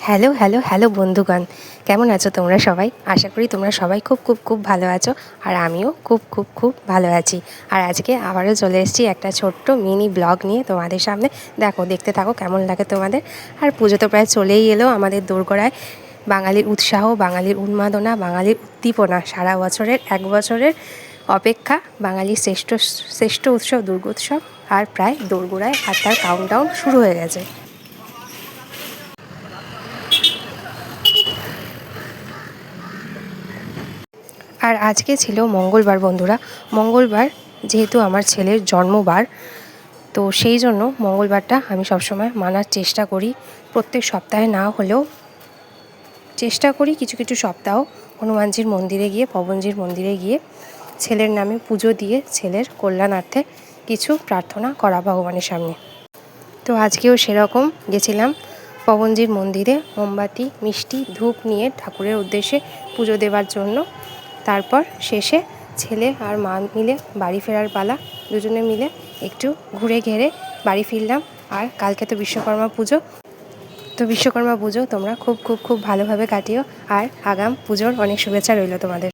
Hello hello hello বন্ধুগণ, কেমন আছো তোমরা সবাই? আশা করি তোমরা সবাই খুব খুব খুব ভালো আছো। আর আমিও খুব খুব খুব ভালো আছি। আর আজকে আবারও চলে এসেছি একটা ছোট্ট মিনি ব্লগ নিয়ে তোমাদের সামনে। দেখতে থাকো কেমন লাগে তোমাদের। আর পুজো তো প্রায় চলেই এলো আমাদের দোরগোড়ায়। বাঙালির উৎসাহ, বাঙালির উন্মাদনা, বাঙালির উদ্দীপনা, সারা বছরের এক বছরের অপেক্ষা, বাঙালির শ্রেষ্ঠ শ্রেষ্ঠ উৎসব দুর্গোৎসব আর প্রায় দোরগোড়ায় আর তার কাউন্টডাউন শুরু হয়ে গেছে। আর আজকে ছিল মঙ্গলবার বন্ধুরা। মঙ্গলবার যেহেতু আমার ছেলের জন্মবার, তো সেই জন্য মঙ্গলবারটা আমি সবসময় মানার চেষ্টা করি। প্রত্যেক সপ্তাহে না হলেও চেষ্টা করি কিছু কিছু সপ্তাহ হনুমানজির মন্দিরে গিয়ে, পবনজির মন্দিরে গিয়ে ছেলের নামে পুজো দিয়ে ছেলের কল্যাণার্থে কিছু প্রার্থনা করা ভগবানের সামনে। তো আজকেও সেরকম গেছিলাম পবনজির মন্দিরে মোমবাতি, মিষ্টি, ধূপ নিয়ে ঠাকুরের উদ্দেশ্যে পুজো দেওয়ার জন্য। তারপর শেষে ছেলে আর মা মিলে বাড়ি ফেরার পালা। দুজনে মিলে একটু ঘুরে ঘেরে বাড়ি ফিরলাম। আর কালকে তো বিশ্বকর্মা পুজো। তো বিশ্বকর্মা পুজো তোমরা খুব খুব খুব ভালোভাবে কাটিও। আর আগাম পুজোর অনেক শুভেচ্ছা রইল তোমাদের।